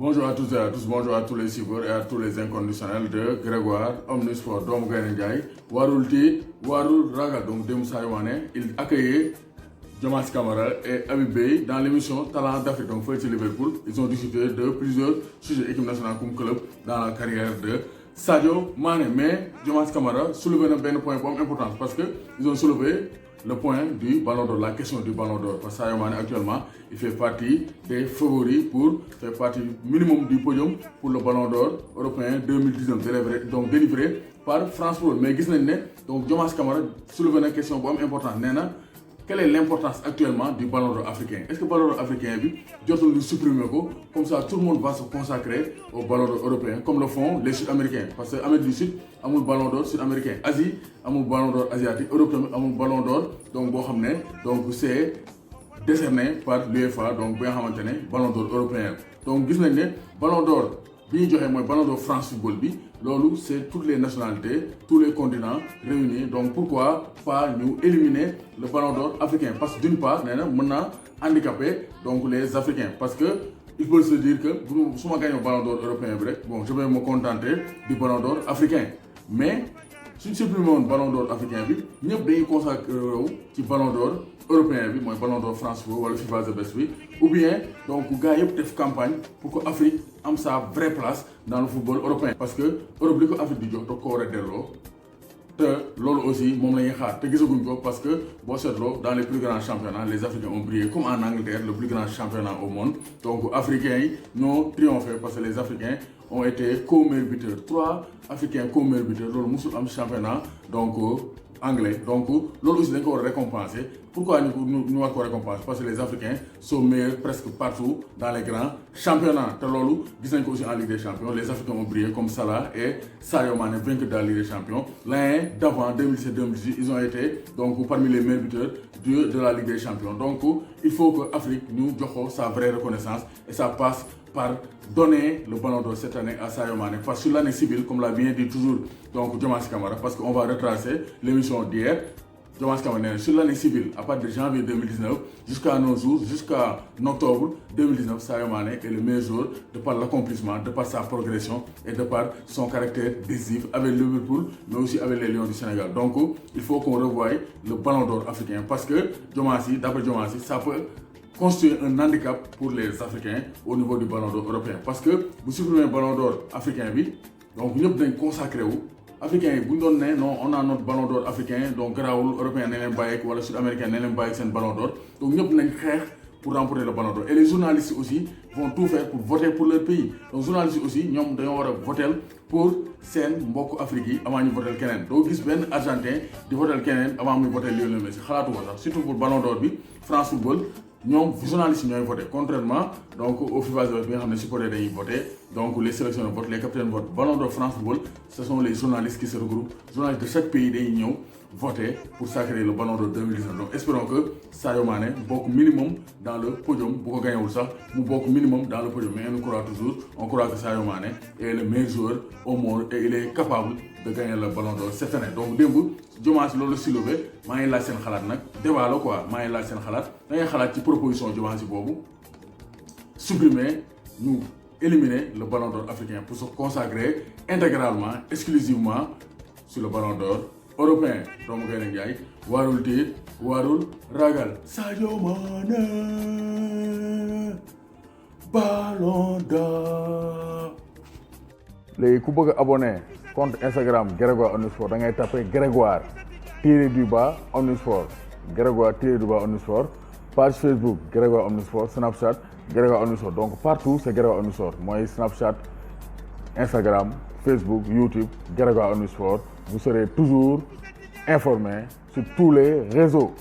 Bonjour à toutes et à tous, bonjour à tous les suiveurs et à tous les inconditionnels de Grégoire Omnisport doomu Gaynde Ndiaye warul tiit warul ragal. Donc démb Sadio Mané il accueillait Diomaye Kamara et Habib Beye dans l'émission Talent d'Afrique donc fële ci Liverpool. Ils ont discuté de plusieurs sujets équipe nationale comme club dans la carrière de Sadio Mané. Mais Diomaye Kamara soulevé na benn point bu am importance parce que ils ont soulevé le point du ballon d'or, la question du ballon d'or. Parce que Sadio Mané actuellement, il fait partie des favoris pour faire partie minimum du podium pour le ballon d'or européen 2019, donc délivré par France Football. Mais gis nañ ne donc Diomaye Kamara soulevé na question bu am importance nee na quelle est l'importance actuellement du ballon d'or africain. Est-ce que le ballon d'or africain bi jotul ñu supprimer ko comme ça tout le monde va se consacrer au ballon d'or européen comme le font les Sud-Américains parce que Amérique du Sud amul ballon d'or sud-américain, Asie amul ballon d'or asiatique, Europe tamit amul ballon d'or donc boo xam ne donc c'est décerné par l'UEFA donc bi nga xamante ne ballon d'or européen. Donc gis nañ ne ballon d'or bi ñu joxe mooy ballon d'or France Football bi loolu c'est toutes les nationalités, tous les continents réunis. Donc pourquoi pas ñu éliminer le ballon d'or africain parce que d'une part nee na mën naa handicaper donc les Africains parce que il faut se dire que su ma gagné ballon d'or européen bi rek bon je vais me contenter du ballon d'or africain. Mais suñ supprimé woon ballon d'or africain bi ñëpp dañuy consacré wu ci ballon d'or européen bi mooy ballon d'or France Football wala FIFA The Best bi ou bien donc gars yëpp def campagne pour que Afrique am sa vraie place dans le football européen. Parce que Europe li ko Afrique di jox da ko war a delloo te loolu aussi moom la ñuy xaar te gisaguñ ko parce que boo seetloo dans les plus grands championnats les Africains ont brillé comme en Angleterre le plus grand championnat au monde. Donc Africains yi ñoo triomphé parce que les Africains ont été co-meilleurs buteurs, 3 Africains co-meilleurs buteurs loolu musul am championnat donc anglais. Donc loolu aussi dañ ko war a récompenser. Pourquoi ñu war ko récompenser parce que les Africains sont meilleurs presque partout dans les grands championnats te loolu gis nañ ko aussi en Ligue des Champions. Les Africains ont brillé comme Salah et Sadio Mané vainqueurs de la Ligue des Champions. L'année d'avant 2017-2018 ils ont été donc parmi les meilleurs buteurs de la Ligue des Champions. Donc il faut que Afrique ñu jox ko sa vraie reconnaissance et ça passe par donner le ballon d'or cette année à Sadio Mané. Parce que sur l'année civile, comme l'a bien dit toujours donc Diomaye Kamara, parce qu'on va retracer l'émission d'hier. Diomaye Kamara, sur l'année civile, à partir de janvier 2019 jusqu'à nos jours, jusqu'à octobre 2019, Sadio Mané est le meilleur joueur de par l'accomplissement, de par sa progression et de par son caractère décisif avec Liverpool, mais aussi avec les Lions du Sénégal. Donc, il faut qu'on revoie le ballon d'or africain parce que Diomaye, d'après Diomaye, ça peut constituer un handicap pour les Africains au niveau du ballon d'or européen. Parce que vous supprimez le ballon d'or africain, donc nous devons consacrer où Africains, vous donnez non, on a notre ballon d'or africain, donc Graoul, Européen, ou le Sud-Américain, c'est un ballon d'or. Donc nous devons faire pour remporter le ballon d'or. Et les journalistes aussi vont tout faire pour voter pour leur pays. Donc les journalistes aussi, nous devons voter pour seen mbokk Afrique yi avant ñu voter keneen. doo gis benn Argentin di voter keneen avant muy voter Lionel Messi xalaatu ko sax surtout pour ballon d'or bi France Football ñoom journalistes yi ñooy voté contrairement donc au FIFA bi nga xam ne supporters dañuy voté donc les sélectionneurs votent les capitaines votent. Ballon d'or France Football ce sont les journalistes qui se regroupent, journalistes de chaque pays dañuy ñëw voter pour sacrer le ballon d'or 2019. Donc espérons que Sadio Mané bokk minimum dans le podium bu ko gagnewul sax mu bokk minimum dans le podium. Mais on croit toujours, on croit que Sadio Mané est le meilleur joueur au monde et il est capable de gagner le ballon d'or cette année. Donc démb Diomaye loolu soulevé maa ngi laaj seen xalaat nag débat la quoi maa ngi laaj seen xalaat da ngay xalaat ci proposition Diomaye boobu supprimer ñu éliminer le ballon d'or africain pour se consacrer intégralement exclusivement sur le ballon d'or européen. doomu Gaynde Ndiaye warul tiit warul ragal Sadio Mané ballon d'or. léegi ku bëgg a abonné compte Instagram Grégoire Omnisport da ngay tapé Grégoire _Omnisport Grégoire _Omnisport page Facebook Grégoire Omnisport, Snapchat Grégoire Omnisport. Donc partout c'est Grégoire Omnisport. Moi Snapchat, Instagram, Facebook, YouTube Grégoire Omnisport. Vous serez toujours informé sur tous les réseaux.